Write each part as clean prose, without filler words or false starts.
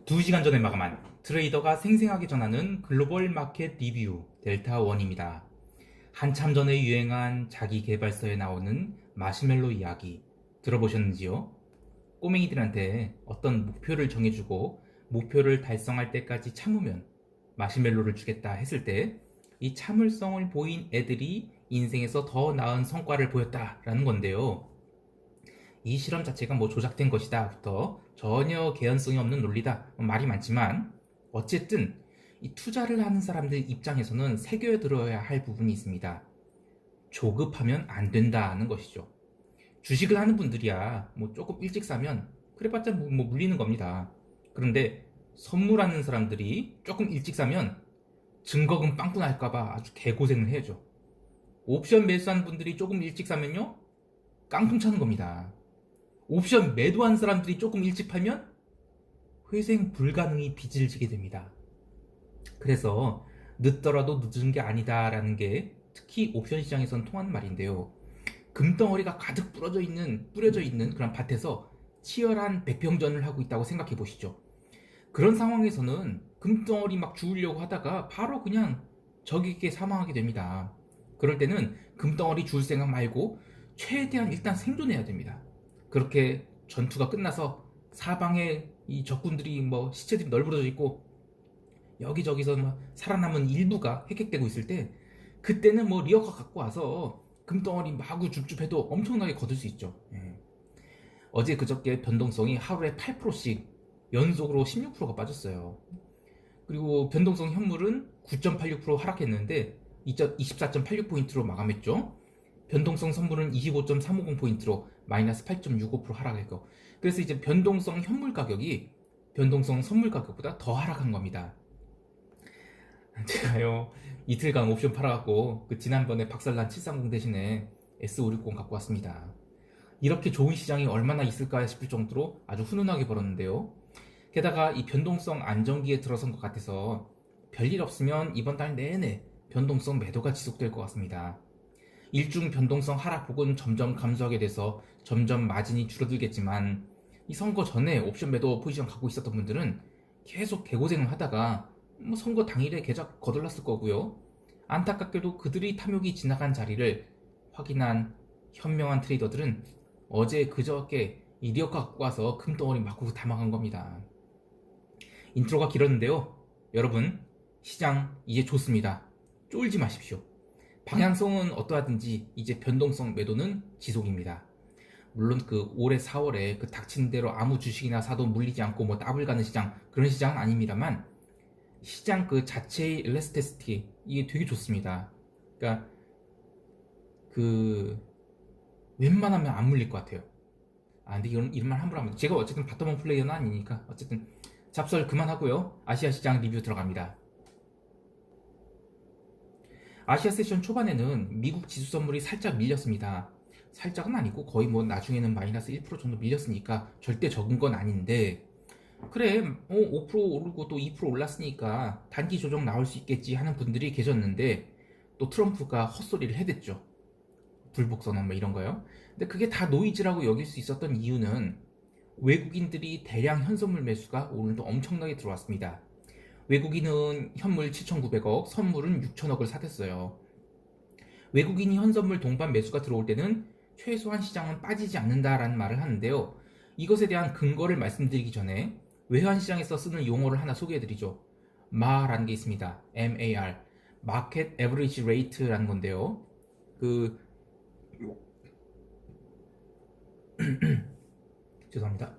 2시간 전에 마감한 트레이더가 생생하게 전하는 글로벌 마켓 리뷰 델타1입니다. 한참 전에 유행한 자기 개발서에 나오는 마시멜로 이야기 들어보셨는지요? 꼬맹이들한테 어떤 목표를 정해주고 목표를 달성할 때까지 참으면 마시멜로를 주겠다 했을 때 이 참을성을 보인 애들이 인생에서 더 나은 성과를 보였다라는 건데요. 이 실험 자체가 뭐 조작된 것이다부터 전혀 개연성이 없는 논리다 말이 많지만 어쨌든 이 투자를 하는 사람들 입장에서는 새겨들어야 할 부분이 있습니다. 조급하면 안 된다는 것이죠. 주식을 하는 분들이야 뭐 조금 일찍 사면 그래봤자 뭐 물리는 겁니다. 그런데 선물하는 사람들이 조금 일찍 사면 증거금 빵꾸 날까봐 아주 개고생을 해야죠. 옵션 매수한 분들이 조금 일찍 사면요 깡통 차는 겁니다. 옵션 매도한 사람들이 조금 일찍 팔면 회생 불가능이 빚을 지게 됩니다. 그래서 늦더라도 늦은 게 아니다라는 게 특히 옵션 시장에선 통하는 말인데요. 금덩어리가 가득 뿌려져 있는 그런 밭에서 치열한 백병전을 하고 있다고 생각해 보시죠. 그런 상황에서는 금덩어리 막 주우려고 하다가 바로 그냥 적에게 사망하게 됩니다. 그럴 때는 금덩어리 주울 생각 말고 최대한 일단 생존해야 됩니다. 그렇게 전투가 끝나서 사방에 이 적군들이 뭐 시체들이 널브러져 있고 여기저기서 뭐 살아남은 일부가 획획되고 있을 때 그때는 뭐 리어카 갖고 와서 금덩어리 마구 줍줍해도 엄청나게 거둘 수 있죠. 예. 어제 그저께 변동성이 하루에 8%씩 연속으로 16%가 빠졌어요. 그리고 변동성 현물은 9.86% 하락했는데 24.86포인트로 마감했죠. 변동성 선물은 25.350포인트로 마이너스 8.65% 하락했고, 그래서 이제 변동성 현물 가격이 변동성 선물 가격보다 더 하락한 겁니다. 제가요 이틀간 옵션 팔아갖고 그 지난번에 박살난 730 대신에 S560 갖고 왔습니다. 이렇게 좋은 시장이 얼마나 있을까 싶을 정도로 아주 훈훈하게 벌었는데요. 게다가 이 변동성 안정기에 들어선 것 같아서 별일 없으면 이번 달 내내 변동성 매도가 지속될 것 같습니다. 일중 변동성 하락폭은 점점 감소하게 돼서 점점 마진이 줄어들겠지만 이 선거 전에 옵션 매도 포지션 갖고 있었던 분들은 계속 개고생을 하다가 뭐 선거 당일에 계좌 거덜났을 거고요. 안타깝게도 그들이 탐욕이 지나간 자리를 확인한 현명한 트레이더들은 어제 그저께 이 리어카 갖고 와서 금덩어리 막고 다 망한 겁니다. 인트로가 길었는데요. 여러분, 시장 이제 좋습니다. 쫄지 마십시오. 방향성은 어떠하든지 이제 변동성 매도는 지속입니다. 물론 그 올해 4월에 그 닥친 대로 아무 주식이나 사도 물리지 않고 뭐 더블 가는 시장 그런 시장은 아닙니다만 시장 그 자체의 엘라스티시티 이게 되게 좋습니다. 그러니까 그 웬만하면 안 물릴 것 같아요. 근데 이런 말 함부로 하면 제가 어쨌든 바텀원 플레이어는 아니니까 어쨌든 잡설 그만하고요. 아시아 시장 리뷰 들어갑니다. 아시아 세션 초반에는 미국 지수 선물이 살짝 밀렸습니다. 살짝은 아니고 거의 뭐 나중에는 마이너스 1% 정도 밀렸으니까 절대 적은 건 아닌데 그래 5% 오르고 또 2% 올랐으니까 단기 조정 나올 수 있겠지 하는 분들이 계셨는데 또 트럼프가 헛소리를 해댔죠. 불복선언 뭐 이런 거요. 근데 그게 다 노이즈라고 여길 수 있었던 이유는 외국인들이 대량 현선물 매수가 오늘도 엄청나게 들어왔습니다. 외국인은 현물 7,900억, 선물은 6,000억을 사겠어요. 외국인이 현선물 동반 매수가 들어올 때는 최소한 시장은 빠지지 않는다라는 말을 하는데요. 이것에 대한 근거를 말씀드리기 전에 외환 시장에서 쓰는 용어를 하나 소개해드리죠. MAR라는 게 있습니다. MAR, Market Average Rate라는 건데요. 죄송합니다.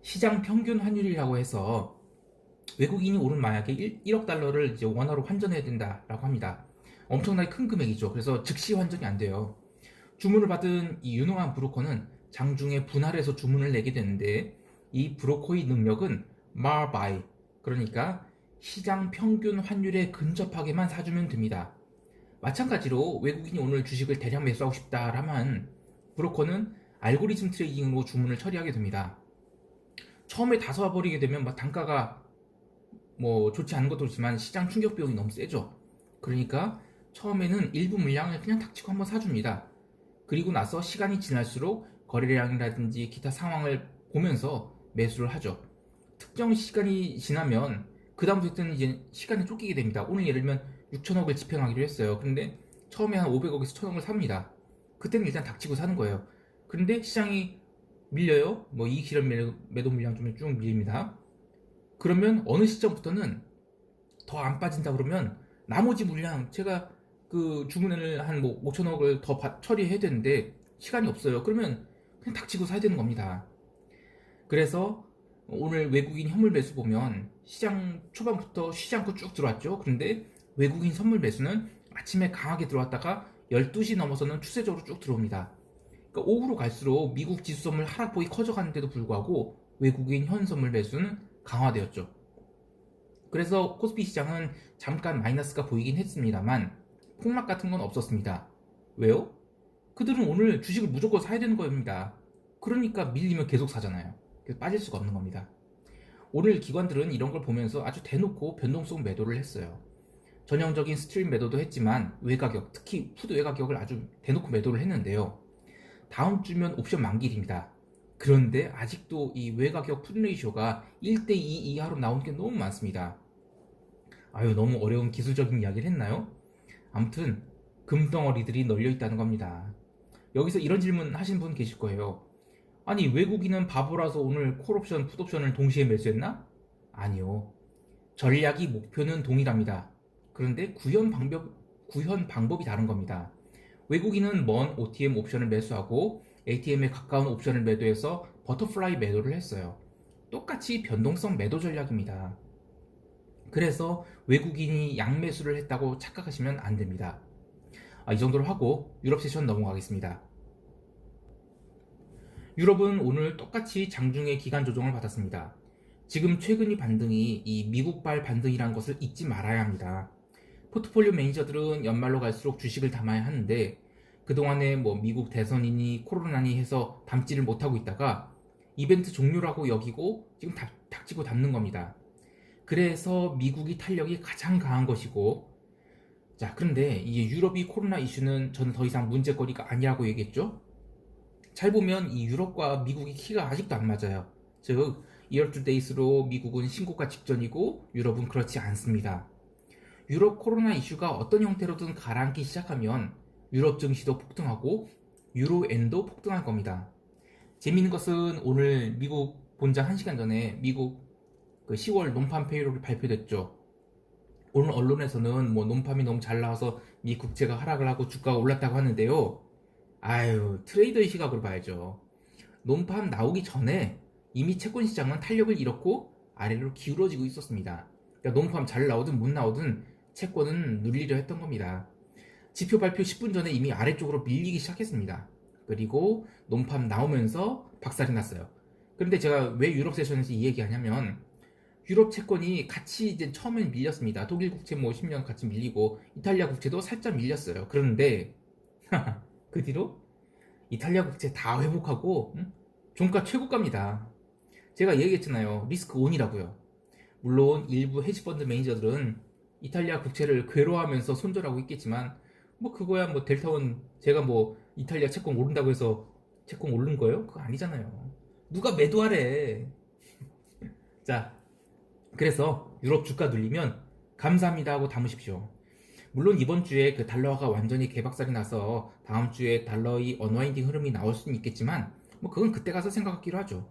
시장 평균 환율이라고 해서 외국인이 오른 만약에 1억 달러를 이제 원화로 환전해야 된다라고 합니다. 엄청나게 큰 금액이죠. 그래서 즉시 환전이 안 돼요. 주문을 받은 이 유능한 브로커는 장중에 분할해서 주문을 내게 되는데 이 브로커의 능력은 mar by 그러니까 시장 평균 환율에 근접하게만 사주면 됩니다. 마찬가지로 외국인이 오늘 주식을 대량 매수하고 싶다라면 브로커는 알고리즘 트레이딩으로 주문을 처리하게 됩니다. 처음에 다 쏴버리게 되면 막 단가가 뭐 좋지 않은 것도 있지만 시장 충격 비용이 너무 세죠. 그러니까 처음에는 일부 물량을 그냥 닥치고 한번 사줍니다. 그리고 나서 시간이 지날수록 거래량이라든지 기타 상황을 보면서 매수를 하죠. 특정 시간이 지나면 그 다음부터는 이제 시간에 쫓기게 됩니다. 오늘 예를 들면 6천억을 집행하기로 했어요. 그런데 처음에 한 500억에서 1000억을 삽니다. 그때는 일단 닥치고 사는 거예요. 그런데 시장이 밀려요. 뭐 이익 실현 매도 물량 좀 쭉 밀립니다. 그러면 어느 시점부터는 더 안 빠진다 그러면 나머지 물량 제가 그 주문을 한 뭐 5천억을 더 처리해야 되는데 시간이 없어요. 그러면 그냥 닥치고 사야 되는 겁니다. 그래서 오늘 외국인 현물 매수 보면 시장 초반부터 쉬지 않고 쭉 들어왔죠. 그런데 외국인 선물 매수는 아침에 강하게 들어왔다가 12시 넘어서는 추세적으로 쭉 들어옵니다. 그러니까 오후로 갈수록 미국 지수 선물 하락폭이 커져가는데도 불구하고 외국인 현 선물 매수는 강화되었죠. 그래서 코스피 시장은 잠깐 마이너스가 보이긴 했습니다만 폭락 같은 건 없었습니다. 왜요? 그들은 오늘 주식을 무조건 사야 되는 겁니다. 그러니까 밀리면 계속 사잖아요. 그래서 빠질 수가 없는 겁니다. 오늘 기관들은 이런 걸 보면서 아주 대놓고 변동성 매도를 했어요. 전형적인 스트림 매도도 했지만 외가격, 특히 푸드 외가격을 아주 대놓고 매도를 했는데요. 다음 주면 옵션 만기일입니다. 그런데 아직도 이 외가격 푸드 레이쇼가 1대2 이하로 나오는 게 너무 많습니다. 아유, 너무 어려운 기술적인 이야기를 했나요? 아무튼 금덩어리들이 널려 있다는 겁니다. 여기서 이런 질문 하신 분 계실 거예요. 아니, 외국인은 바보라서 오늘 콜옵션, 풋옵션을 동시에 매수했나? 아니요. 전략이 목표는 동일합니다. 그런데 구현 방법이 다른 겁니다. 외국인은 먼 OTM 옵션을 매수하고 ATM에 가까운 옵션을 매도해서 버터플라이 매도를 했어요. 똑같이 변동성 매도 전략입니다. 그래서 외국인이 양매수를 했다고 착각하시면 안 됩니다. 이 정도로 하고 유럽 세션 넘어가겠습니다. 유럽은 오늘 똑같이 장중에 기간 조정을 받았습니다. 지금 최근의 반등이 이 미국발 반등이라는 것을 잊지 말아야 합니다. 포트폴리오 매니저들은 연말로 갈수록 주식을 담아야 하는데 그동안에 뭐 미국 대선이니 코로나니 해서 담지를 못하고 있다가 이벤트 종료라고 여기고 지금 닥치고 담는 겁니다. 그래서 미국이 탄력이 가장 강한 것이고, 자, 그런데 이제 유럽이 코로나 이슈는 저는 더 이상 문제거리가 아니라고 얘기했죠. 잘 보면 이 유럽과 미국의 키가 아직도 안 맞아요. 즉 year to date로 미국은 신고가 직전이고 유럽은 그렇지 않습니다. 유럽 코로나 이슈가 어떤 형태로든 가라앉기 시작하면 유럽 증시도 폭등하고 유로엔도 폭등할 겁니다. 재미있는 것은 오늘 미국 본장 1시간 전에 미국 그 10월 논팜 페이롤이 발표됐죠. 오늘 언론에서는 뭐 논팜이 너무 잘 나와서 미 국채가 하락을 하고 주가가 올랐다고 하는데요. 아유, 트레이더의 시각으로 봐야죠. 논팜 나오기 전에 이미 채권 시장은 탄력을 잃었고 아래로 기울어지고 있었습니다. 그러니까 논팜 잘 나오든 못 나오든 채권은 눌리려 했던 겁니다. 지표 발표 10분 전에 이미 아래쪽으로 밀리기 시작했습니다. 그리고 논팜 나오면서 박살이 났어요. 그런데 제가 왜 유럽 세션에서 이 얘기하냐면 유럽 채권이 같이 이제 처음엔 밀렸습니다. 독일 국채 뭐 10년 같이 밀리고 이탈리아 국채도 살짝 밀렸어요. 그런데 그 뒤로 이탈리아 국채 다 회복하고 종가 최고가입니다. 제가 얘기했잖아요. 리스크 온이라고요. 물론 일부 헤지펀드 매니저들은 이탈리아 국채를 괴로워하면서 손절하고 있겠지만 뭐 그거야 뭐 델타원 제가 뭐 이탈리아 채권 오른다고 해서 채권 오른 거예요? 그거 아니잖아요. 누가 매도하래. 자, 그래서 유럽 주가 눌리면 감사합니다 하고 담으십시오. 물론 이번 주에 그 달러가 완전히 개박살이 나서 다음 주에 달러의 언와인딩 흐름이 나올 수는 있겠지만 뭐 그건 그때 가서 생각하기로 하죠.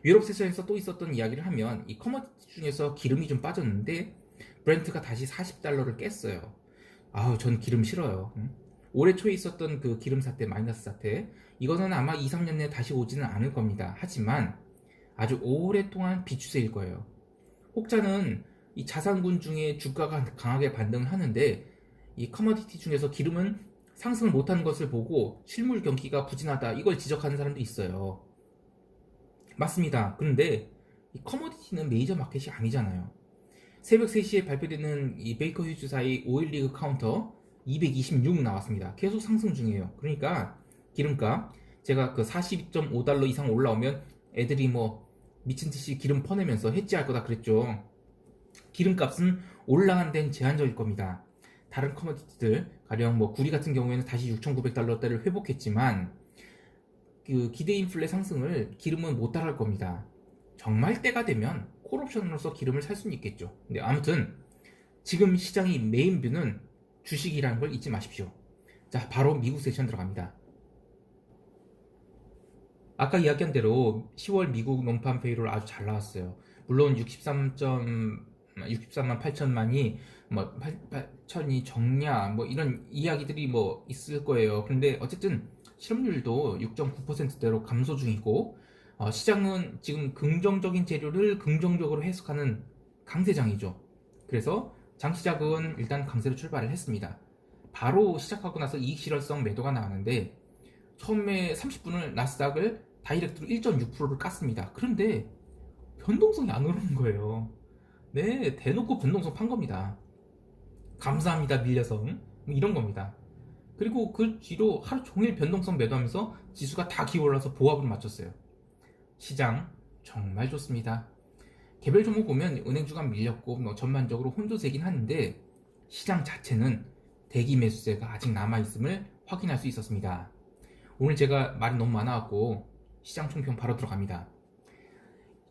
유럽 세션에서 또 있었던 이야기를 하면 이 커머디티 중에서 기름이 좀 빠졌는데 브렌트가 다시 40달러를 깼어요. 아우, 전 기름 싫어요. 올해 초에 있었던 그 기름 사태, 마이너스 사태, 이거는 아마 2, 3년 내에 다시 오지는 않을 겁니다. 하지만 아주 오랫동안 비추세일 거예요. 혹자는 이 자산군 중에 주가가 강하게 반등을 하는데 이 커머디티 중에서 기름은 상승을 못하는 것을 보고 실물 경기가 부진하다 이걸 지적하는 사람도 있어요. 맞습니다. 그런데 이 커머디티는 메이저 마켓이 아니잖아요. 새벽 3시에 발표되는 이 베이커 휴즈사의 오일 리그 카운터 226 나왔습니다. 계속 상승 중이에요. 그러니까 기름값 제가 그 42.5달러 이상 올라오면 애들이 뭐 미친듯이 기름 퍼내면서 해지할 거다 그랬죠. 기름값은 올라간 데는 제한적일 겁니다. 다른 커머디티들 가령 뭐 구리 같은 경우에는 다시 6,900달러대를 회복했지만 그 기대 인플레 상승을 기름은 못 따라갈 겁니다. 정말 때가 되면 콜옵션으로서 기름을 살 수는 있겠죠. 근데 아무튼 지금 시장이 메인 뷰는 주식이라는 걸 잊지 마십시오. 자, 바로 미국 세션 들어갑니다. 아까 이야기한 대로 10월 미국 논판 페이롤 아주 잘 나왔어요. 물론 63만 8천만이 뭐 8천이 적냐 뭐 이런 이야기들이 뭐 있을 거예요. 근데 어쨌든 실업률도 6.9%대로 감소 중이고 시장은 지금 긍정적인 재료를 긍정적으로 해석하는 강세장이죠. 그래서 장 시작은 일단 강세로 출발을 했습니다. 바로 시작하고 나서 이익 실현성 매도가 나왔는데 처음에 30분을 나스닥을 다이렉트로 1.6%를 깠습니다. 그런데 변동성이 안 오르는 거예요. 네, 대놓고 변동성 판 겁니다. 감사합니다, 밀려성. 뭐 이런 겁니다. 그리고 그 뒤로 하루 종일 변동성 매도하면서 지수가 다 기어올라서 보합을 맞췄어요. 시장 정말 좋습니다. 개별 종목 보면 은행 주가 밀렸고 뭐 전반적으로 혼조세긴 하는데 시장 자체는 대기 매수세가 아직 남아있음을 확인할 수 있었습니다. 오늘 제가 말이 너무 많아갖고 시장 총평 바로 들어갑니다.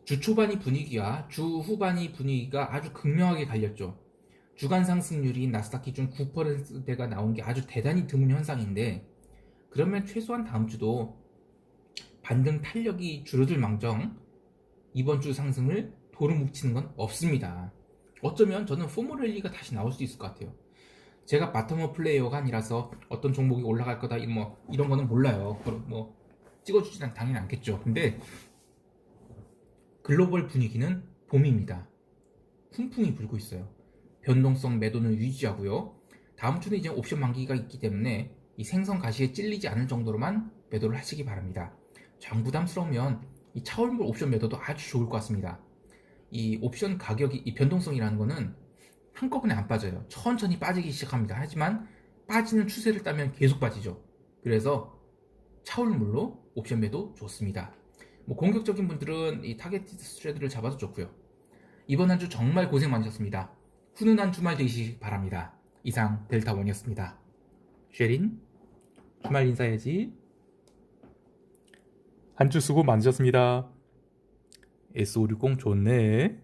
주 초반이 분위기와 주 후반이 분위기가 아주 극명하게 갈렸죠. 주간 상승률이 나스닥 기준 9%대가 나온 게 아주 대단히 드문 현상인데 그러면 최소한 다음 주도 반등 탄력이 줄어들 망정 이번 주 상승을 도루묵치는 건 없습니다. 어쩌면 저는 포모랠리가 다시 나올 수 있을 것 같아요. 제가 바텀업 플레이어가 아니라서 어떤 종목이 올라갈 거다 뭐 이런 거는 몰라요. 뭐 찍어주지는 당연히 않겠죠. 근데 글로벌 분위기는 봄입니다. 훈풍이 불고 있어요. 변동성 매도는 유지하고요. 다음 주는 이제 옵션 만기가 있기 때문에 이 생선 가시에 찔리지 않을 정도로만 매도를 하시기 바랍니다. 정 부담스러우면 이 차월물 옵션 매도도 아주 좋을 것 같습니다. 이 옵션 가격이 이 변동성이라는 거는 한꺼번에 안 빠져요. 천천히 빠지기 시작합니다. 하지만 빠지는 추세를 따면 계속 빠지죠. 그래서 차월물로 옵션 매도 좋습니다. 뭐 공격적인 분들은 이 타겟티드 스트레드를 잡아도 좋고요. 이번 한 주 정말 고생 많으셨습니다. 훈훈한 주말 되시기 바랍니다. 이상 델타원이었습니다. 쉐린 주말 인사해야지. 한 주 수고 많으셨습니다. S560 좋네.